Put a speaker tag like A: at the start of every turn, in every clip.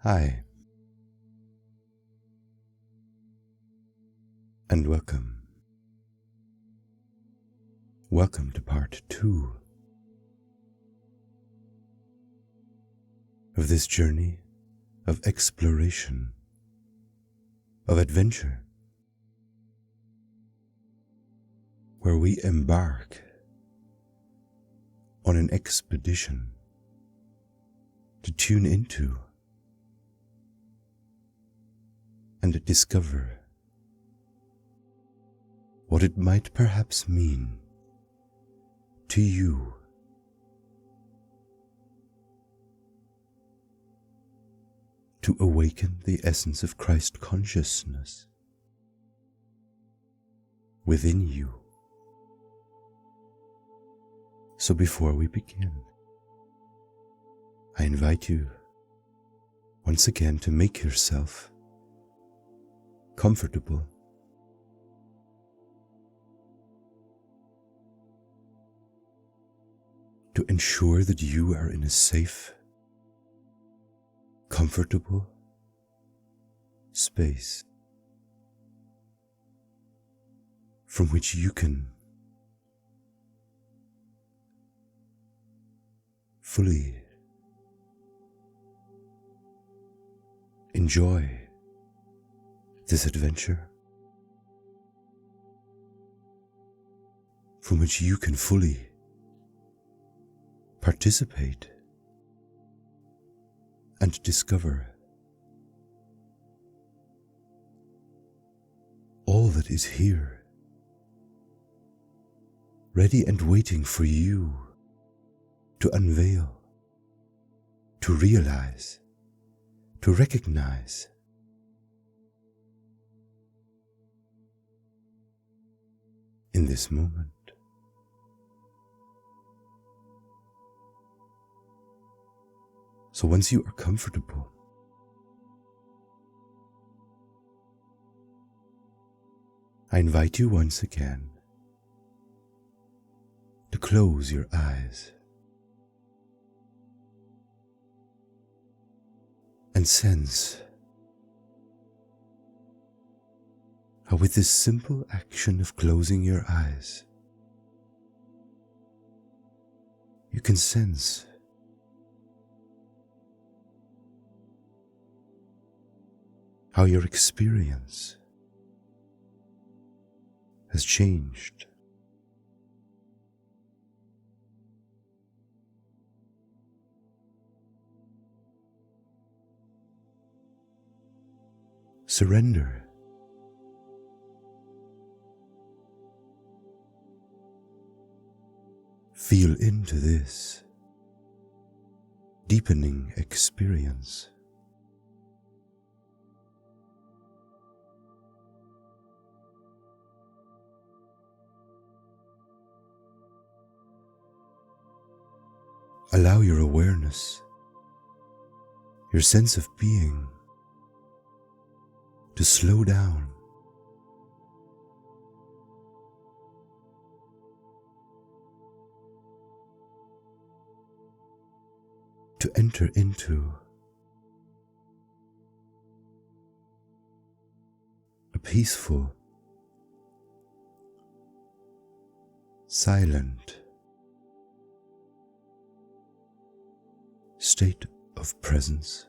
A: Hi, and welcome. Welcome to part 2 of this journey of exploration, of adventure, where we embark on an expedition to tune into and discover what it might perhaps mean to you to awaken the essence of Christ consciousness within you. So before we begin, I invite you once again to make yourself comfortable, to ensure that you are in a safe, comfortable space from which you can fully enjoy this adventure, from which you can fully participate and discover all that is here, ready and waiting for you to unveil, to realize, to recognize. In this moment. So once you are comfortable, I invite you once again to close your eyes and sense how with this simple action of closing your eyes, you can sense how your experience has changed. Surrender. Feel into this deepening experience. Allow your awareness, your sense of being, to slow down, to enter into a peaceful, silent state of presence.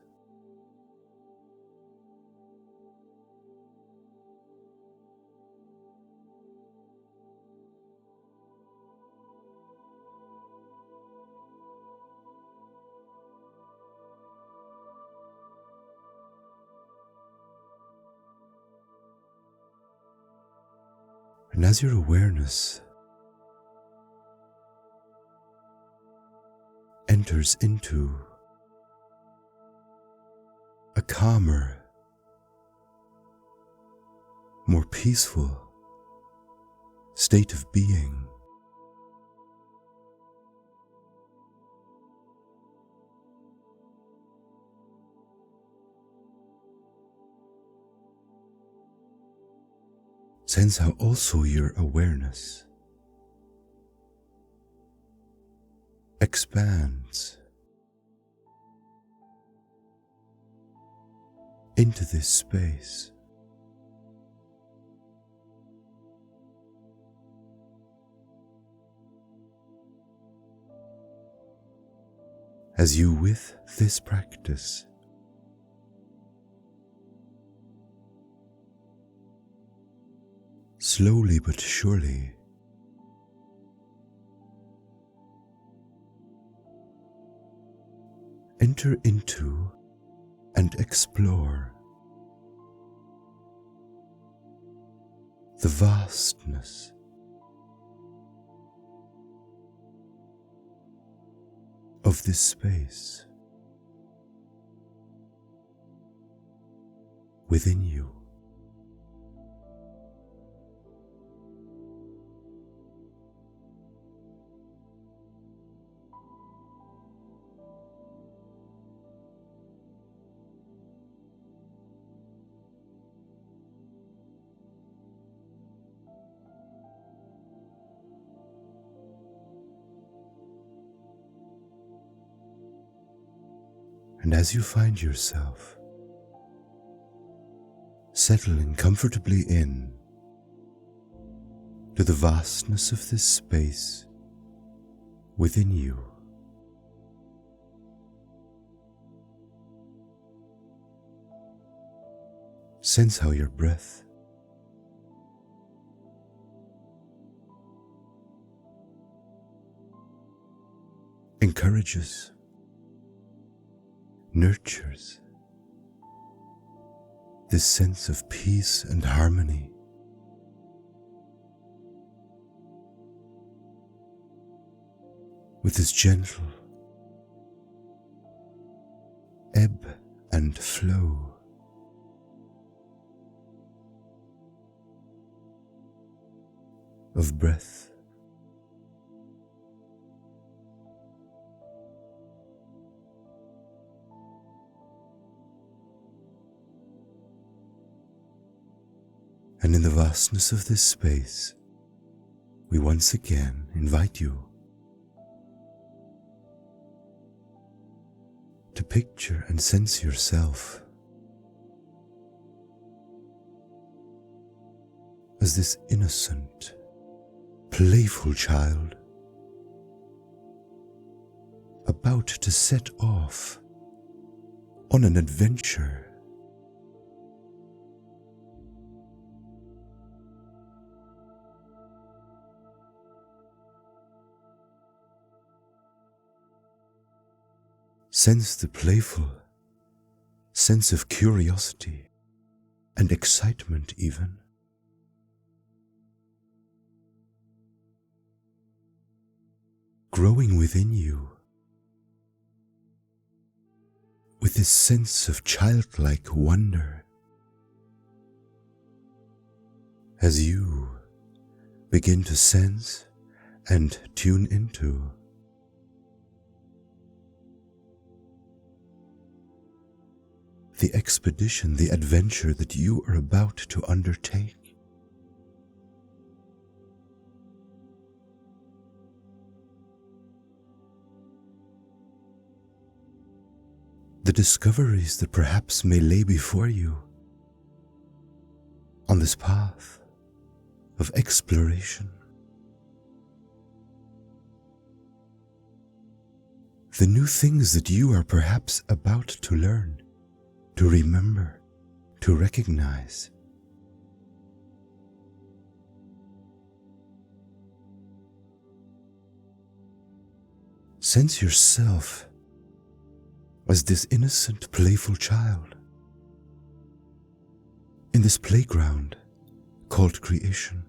A: And as your awareness enters into a calmer, more peaceful state of being, sense how also your awareness expands into this space. As you, with this practice, slowly but surely enter into and explore the vastness of this space within you. And as you find yourself settling comfortably in to the vastness of this space within you, sense how your breath encourages, nurtures this sense of peace and harmony. With this gentle ebb and flow of breath. And in the vastness of this space, we once again invite you to picture and sense yourself as this innocent, playful child about to set off on an adventure. Sense the playful sense of curiosity and excitement even. Growing within you with this sense of childlike wonder as you begin to sense and tune into the expedition, the adventure that you are about to undertake. The discoveries that perhaps may lay before you on this path of exploration. The new things that you are perhaps about to learn, to remember, to recognize. Sense yourself as this innocent, playful child in this playground called creation,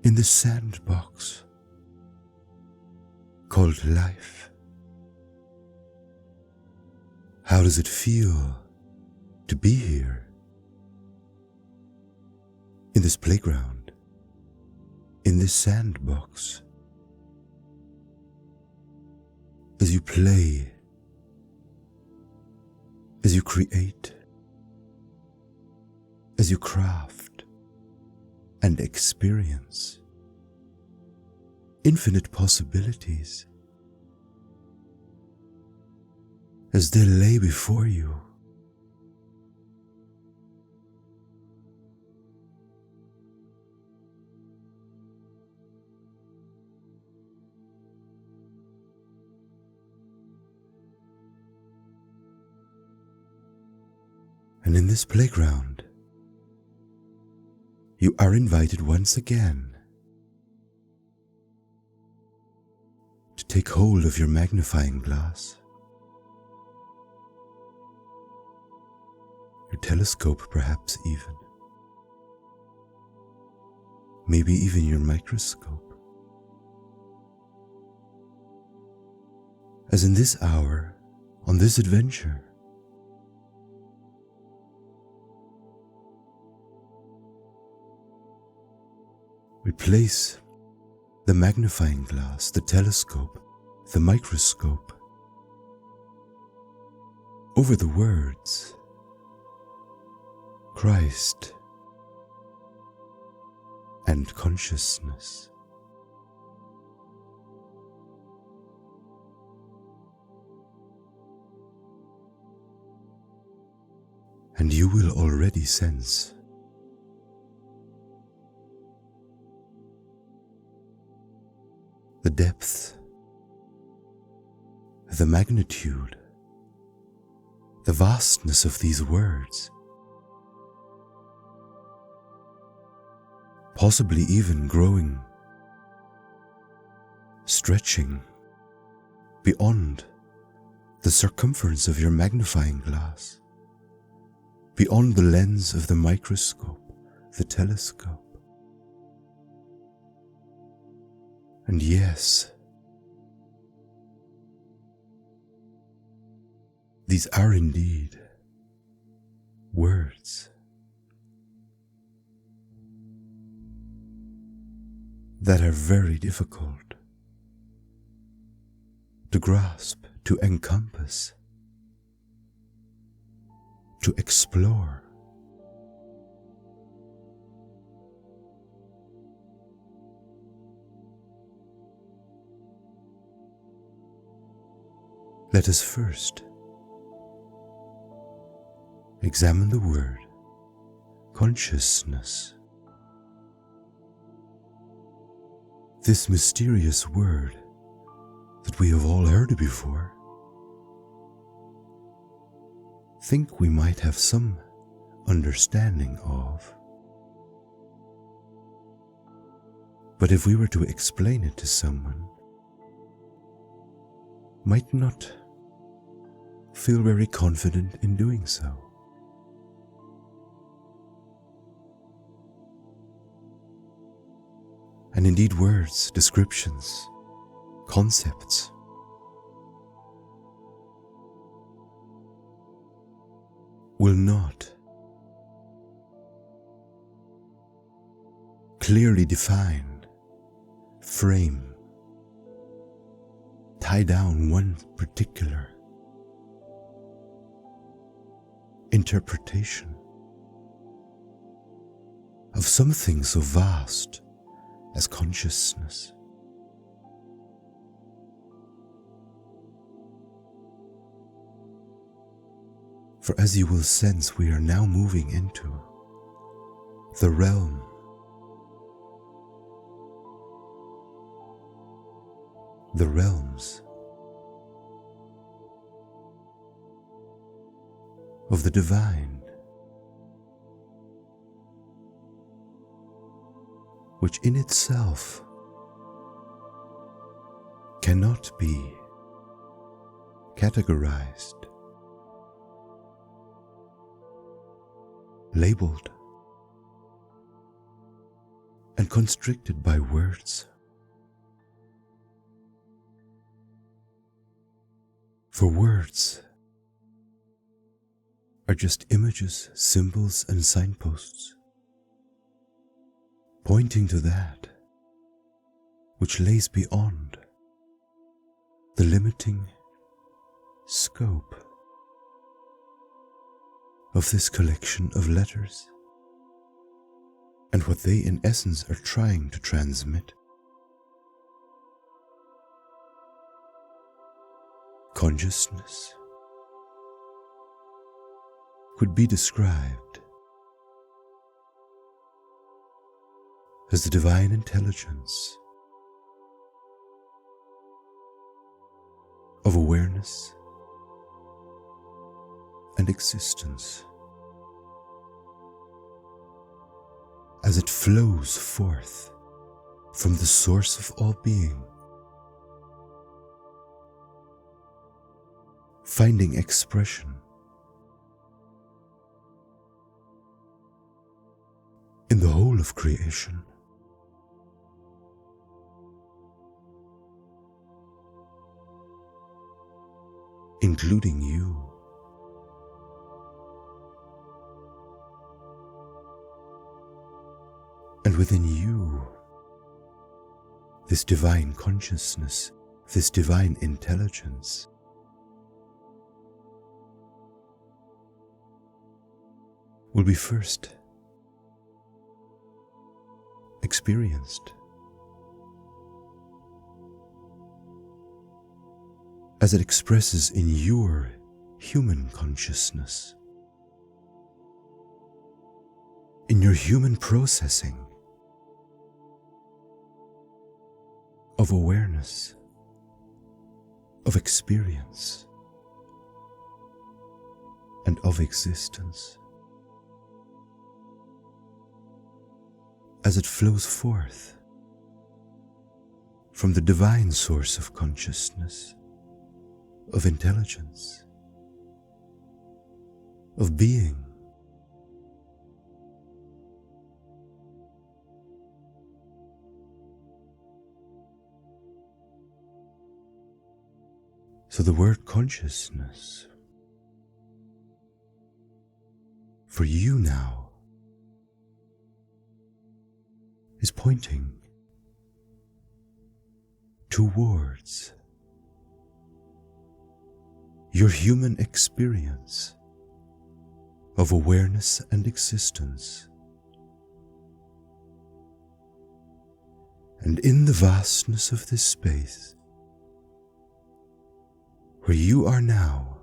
A: in this sandbox called life. How does it feel to be here in this playground, in this sandbox? As you play, as you create, as you craft and experience infinite possibilities as they lay before you. And in this playground, you are invited once again to take hold of your magnifying glass, your telescope perhaps even, maybe even your microscope. As in this hour, on this adventure, we place the magnifying glass, the telescope, the microscope over the words Christ and consciousness. And you will already sense the depth, the magnitude, the vastness of these words, possibly even growing, stretching beyond the circumference of your magnifying glass, beyond the lens of the microscope, the telescope. And yes, these are indeed words that are very difficult to grasp, to encompass, to explore. Let us first examine the word consciousness. This mysterious word that we have all heard before. Think we might have some understanding of. But if we were to explain it to someone, might not feel very confident in doing so. And indeed words, descriptions, concepts will not clearly define, frame, tie down one particular interpretation of something so vast as consciousness. For as you will sense, we are now moving into the realms of the divine, which in itself cannot be categorized, labeled, and constricted by words. For words are just images, symbols, and signposts, pointing to that which lays beyond the limiting scope of this collection of letters and what they in essence are trying to transmit. Consciousness could be described as the divine intelligence of awareness and existence as it flows forth from the source of all being, finding expression in the whole of creation. Including you. And within you, this divine consciousness, this divine intelligence, will be first experienced as it expresses in your human consciousness, in your human processing of awareness, of experience, and of existence, as it flows forth from the divine source of consciousness, of intelligence, of being. So the word consciousness for you now is pointing towards your human experience of awareness and existence. And in the vastness of this space, where you are now,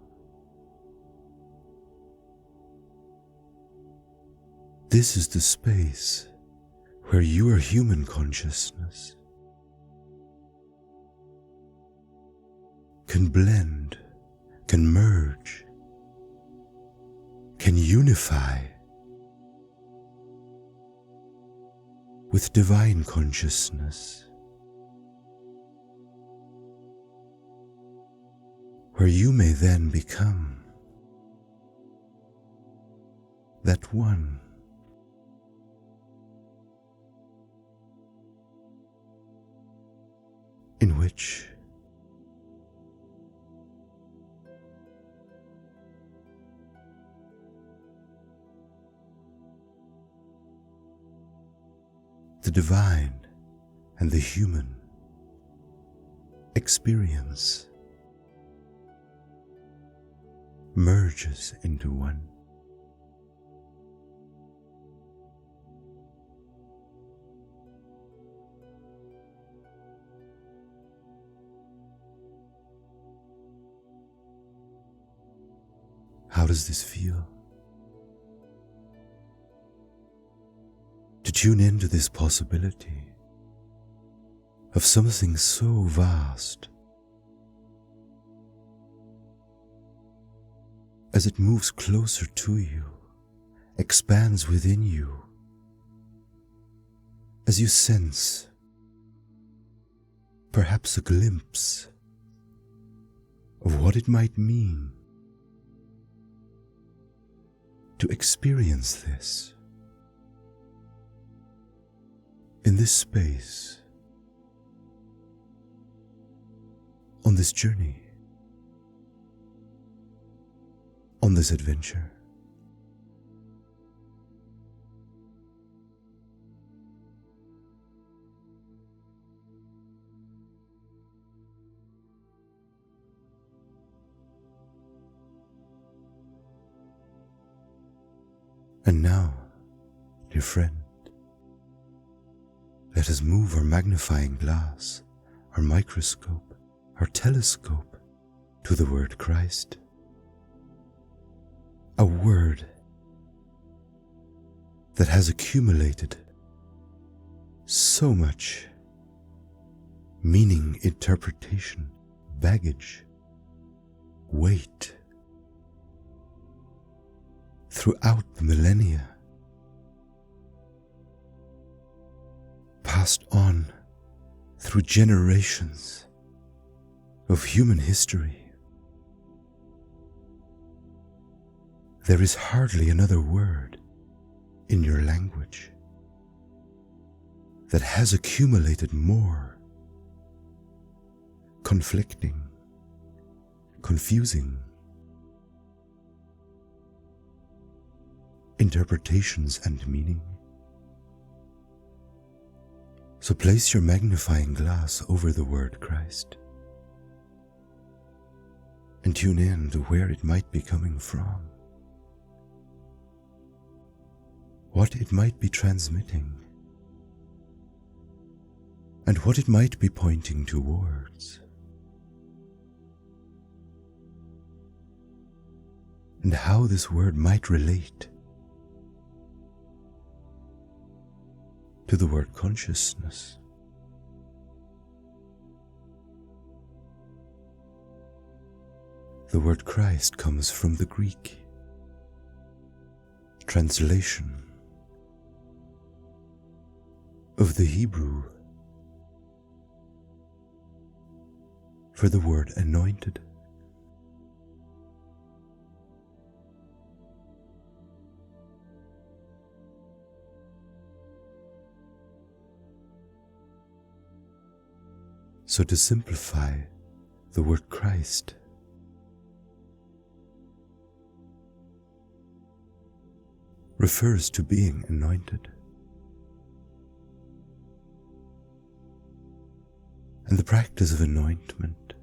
A: this is the space where your human consciousness can blend, can merge, can unify with divine consciousness, where you may then become that one in which the divine and the human experience merges into one. How does this feel? To tune into this possibility of something so vast as it moves closer to you, expands within you, as you sense perhaps a glimpse of what it might mean to experience this in this space, on this journey, on this adventure. And now, dear friend, let us move our magnifying glass, our microscope, our telescope to the word Christ. A word that has accumulated so much meaning, interpretation, baggage, weight throughout the millennia, passed on through generations of human history. There is hardly another word in your language that has accumulated more conflicting, confusing interpretations and meaning. So place your magnifying glass over the word Christ and tune in to where it might be coming from, what it might be transmitting, and what it might be pointing towards, and how this word might relate to the word consciousness. The word Christ comes from the Greek translation of the Hebrew for the word anointed. So to simplify, the word Christ refers to being anointed. And the practice of anointment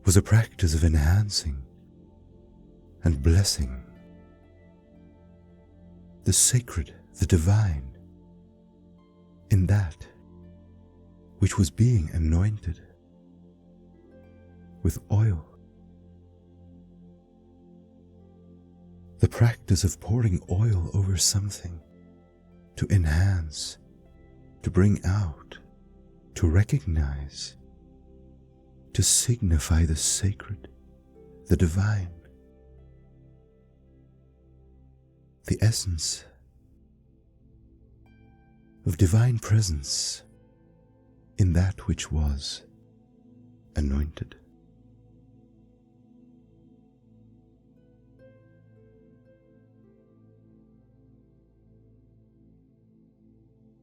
A: was a practice of enhancing and blessing the sacred, the divine, in that which was being anointed with oil. The practice of pouring oil over something to enhance, to bring out, to recognize, to signify the sacred, the divine, the essence of divine presence in that which was anointed.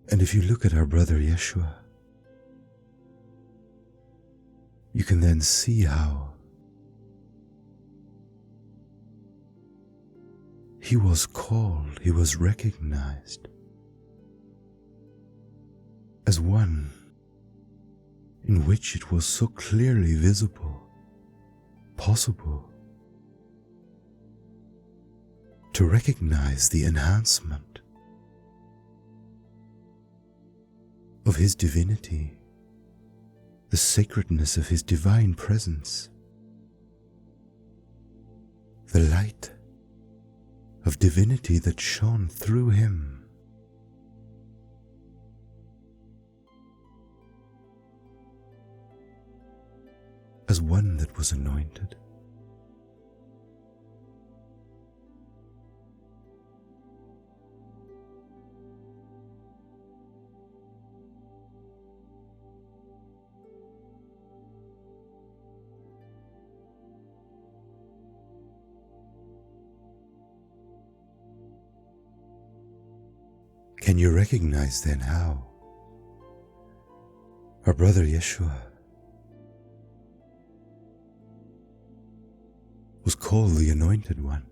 A: And if you look at our brother Yeshua, you can then see how he was called, he was recognized as one in which it was so clearly visible, possible to recognize the enhancement of his divinity, the sacredness of his divine presence, the light of divinity that shone through him. As one that was anointed. Can you recognize then how our brother Yeshua was called the Anointed One?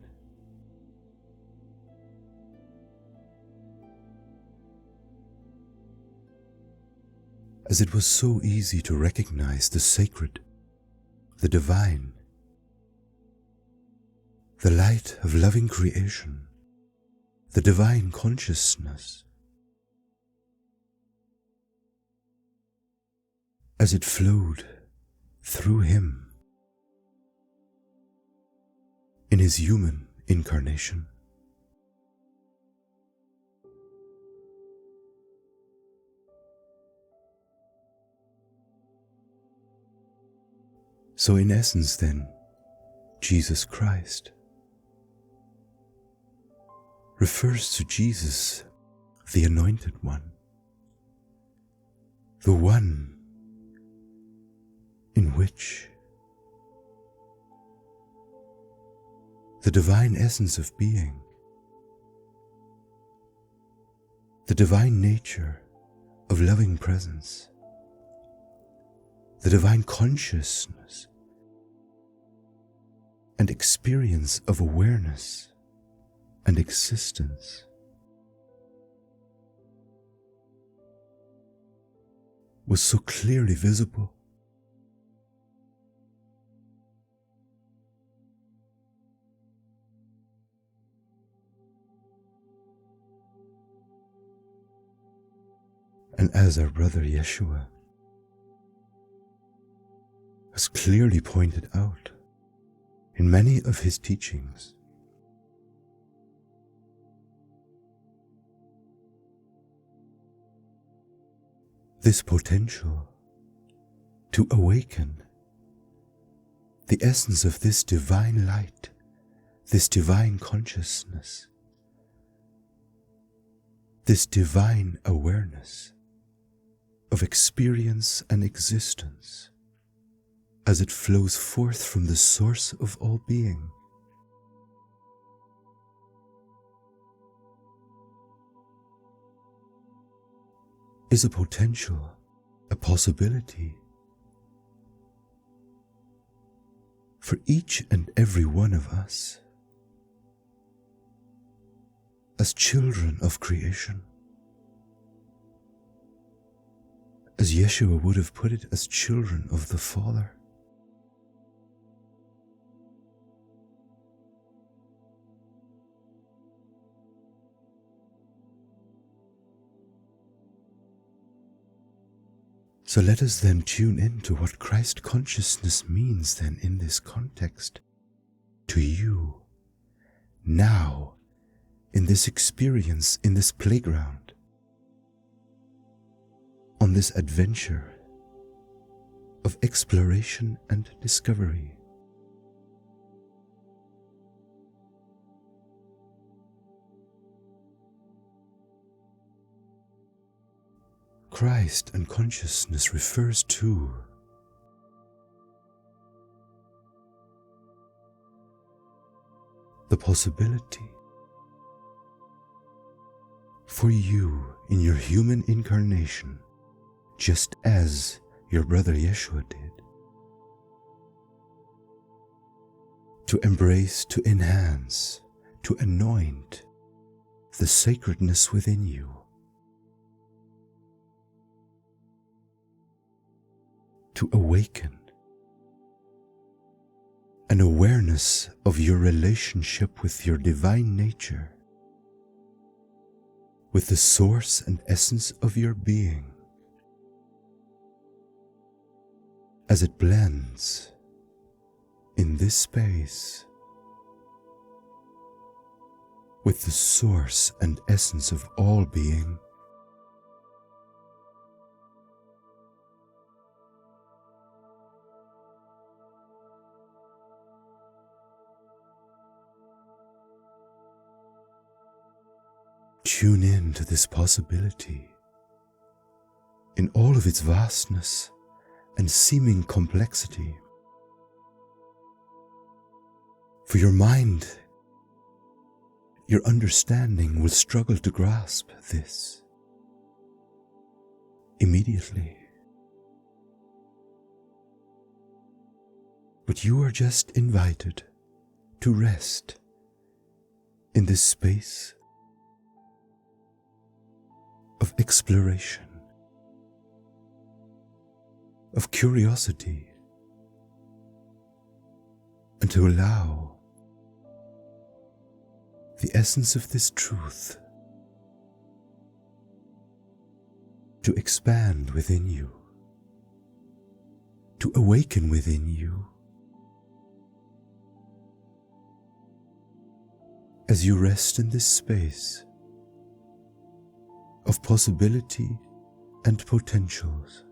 A: As it was so easy to recognize the sacred, the divine, the light of loving creation, the divine consciousness, as it flowed through him, in his human incarnation. So in essence then, Jesus Christ refers to Jesus, the Anointed One, the one in which the divine essence of being, the divine nature of loving presence, the divine consciousness and experience of awareness and existence was so clearly visible. And as our brother Yeshua has clearly pointed out in many of his teachings, this potential to awaken the essence of this divine light, this divine consciousness, this divine awareness of experience and existence as it flows forth from the source of all being, is a potential, a possibility for each and every one of us as children of creation. As Yeshua would have put it, as children of the Father. So let us then tune in to what Christ consciousness means then in this context to you, now, in this experience, in this playground, on this adventure of exploration and discovery. Christ and consciousness refers to the possibility for you in your human incarnation, just as your brother Yeshua did, to embrace, to enhance, to anoint the sacredness within you, to awaken an awareness of your relationship with your divine nature, with the source and essence of your being, as it blends in this space with the source and essence of all being. Tune in to this possibility in all of its vastness and seeming complexity. For your mind, your understanding will struggle to grasp this immediately. But you are just invited to rest in this space of exploration, of curiosity, and to allow the essence of this truth to expand within you, to awaken within you, as you rest in this space of possibility and potentials.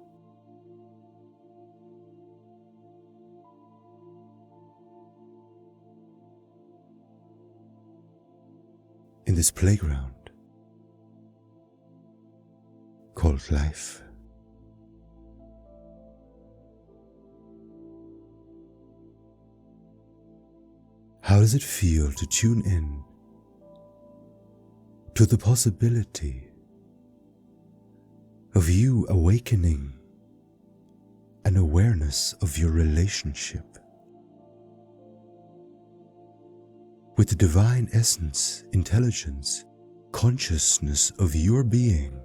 A: In this playground called life. How does it feel to tune in to the possibility of you awakening an awareness of your relationship with the divine essence, intelligence, consciousness of your being,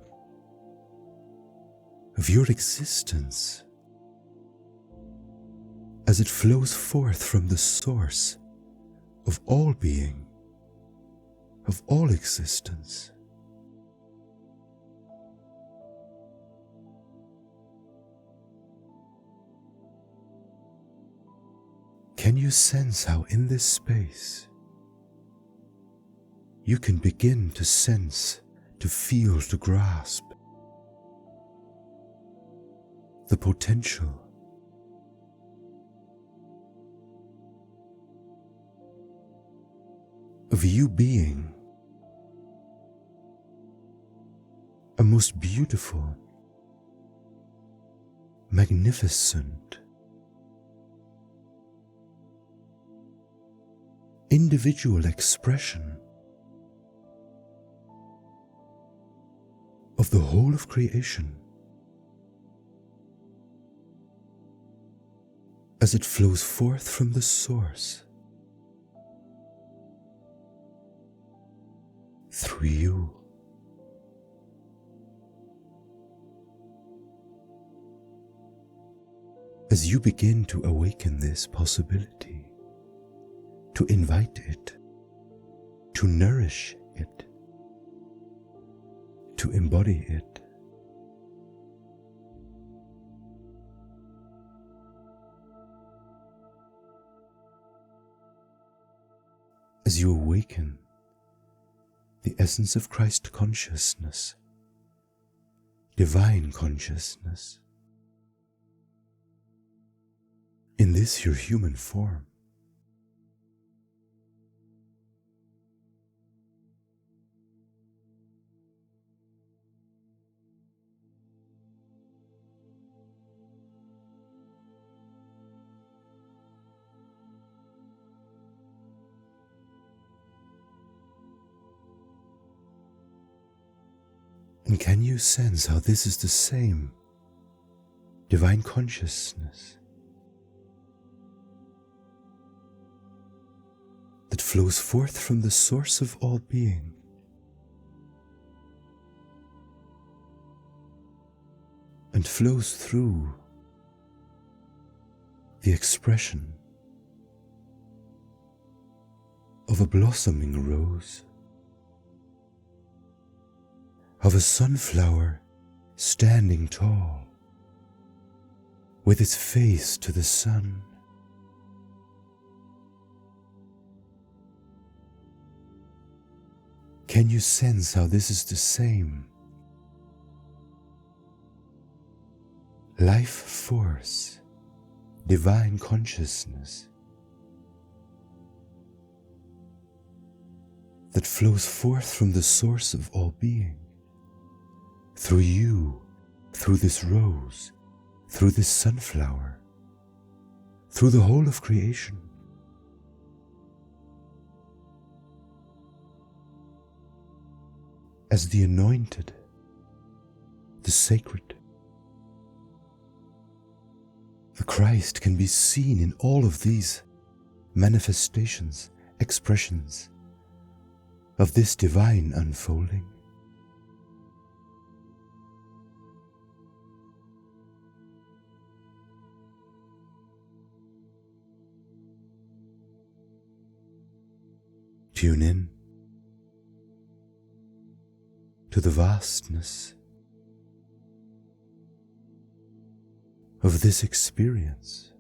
A: of your existence, as it flows forth from the source of all being, of all existence? Can you sense how in this space you can begin to sense, to feel, to grasp the potential of you being a most beautiful, magnificent, individual expression of the whole of creation as it flows forth from the source through you. As you begin to awaken this possibility, to invite it, to nourish it, to embody it, as you awaken the essence of Christ consciousness, divine consciousness, in this your human form, and can you sense how this is the same divine consciousness that flows forth from the source of all being, and flows through the expression of a blossoming rose, of a sunflower standing tall with its face to the sun, can you sense how this is the same life force, divine consciousness that flows forth from the source of all being, through you, through this rose, through this sunflower, through the whole of creation? As the anointed, the sacred, the Christ can be seen in all of these manifestations, expressions of this divine unfolding. Tune in to the vastness of this experience,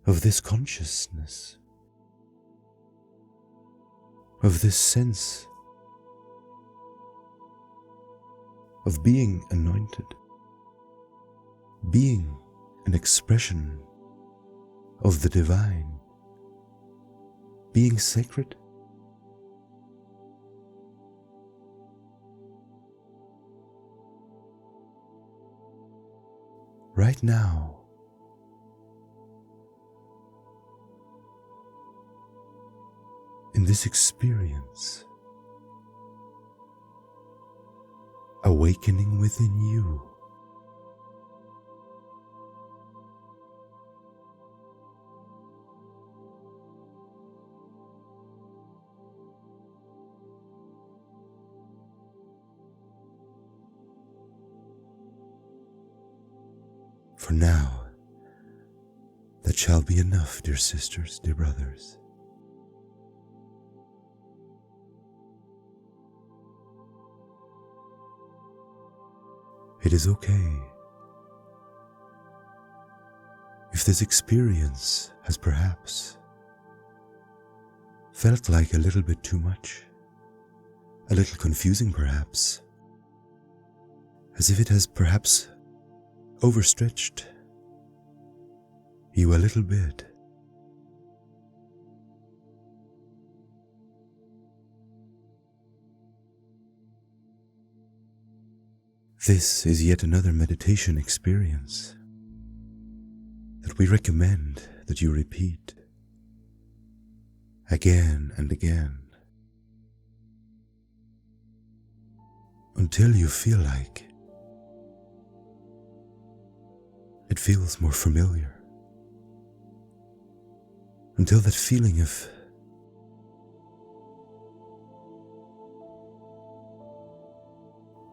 A: of this consciousness, of this sense of being anointed, being an expression of the divine, being sacred. Right now, in this experience, awakening within you, for now, that shall be enough, dear sisters, dear brothers. It is okay if this experience has perhaps felt like a little bit too much, a little confusing perhaps, as if it has perhaps overstretched you a little bit. This is yet another meditation experience that we recommend that you repeat again and again until you feel like it feels more familiar, until that feeling of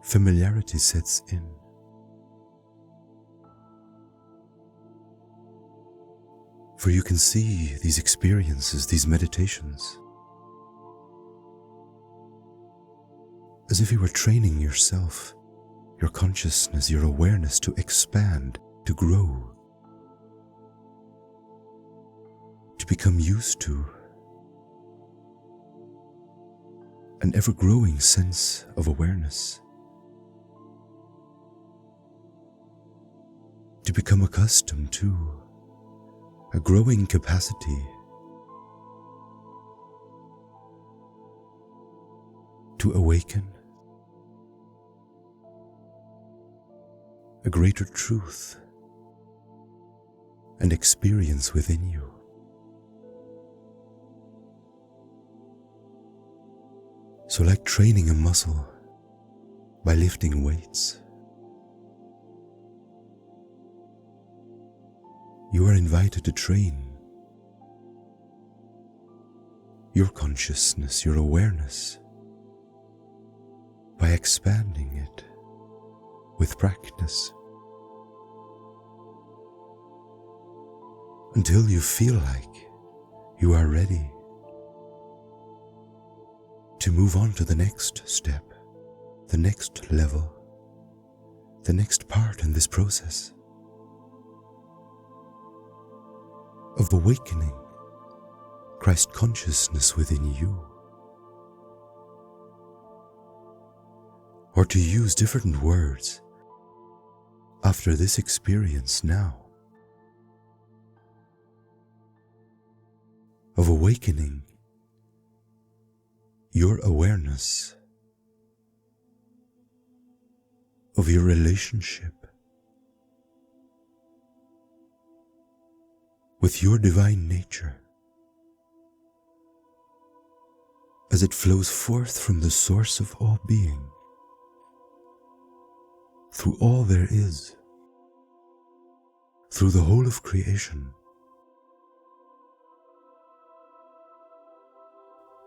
A: familiarity sets in. For you can see these experiences, these meditations, as if you were training yourself, your consciousness, your awareness to expand, to grow, to become used to an ever-growing sense of awareness, to become accustomed to a growing capacity to awaken a greater truth and experience within you. So like training a muscle by lifting weights, you are invited to train your consciousness, your awareness, by expanding it with practice until you feel like you are ready to move on to the next step, the next level, the next part in this process of awakening Christ consciousness within you. Or to use different words after this experience now of awakening your awareness of your relationship with your divine nature as it flows forth from the source of all being, through all there is, through the whole of creation,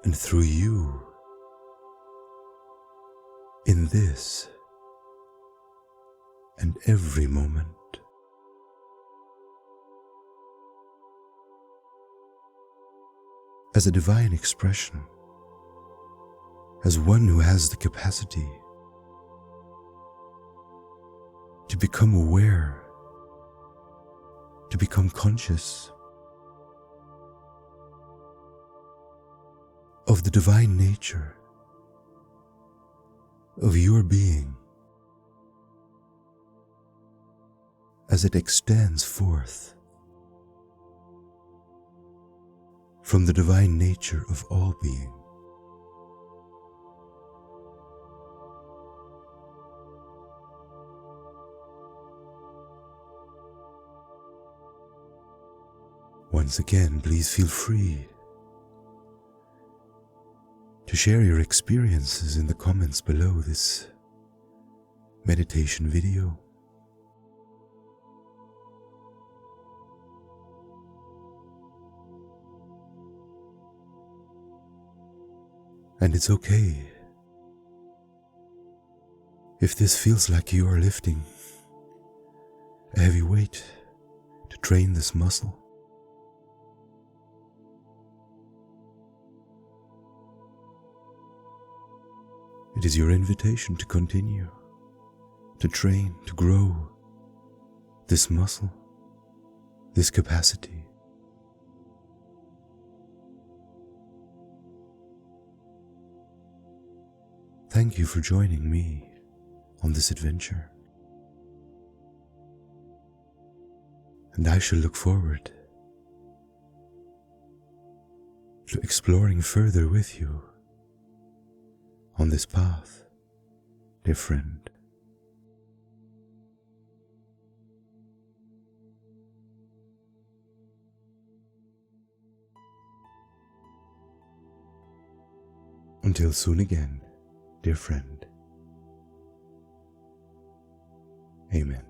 A: and through you in this and every moment. As a divine expression, as one who has the capacity to become aware, to become conscious of the divine nature of your being as it extends forth from the divine nature of all being. Once again, please feel free to share your experiences in the comments below this meditation video. And it's okay if this feels like you are lifting a heavy weight to train this muscle. It is your invitation to continue, to train, to grow this muscle, this capacity. Thank you for joining me on this adventure. And I shall look forward to exploring further with you on this path, dear friend. Until soon again, dear friend. Amen.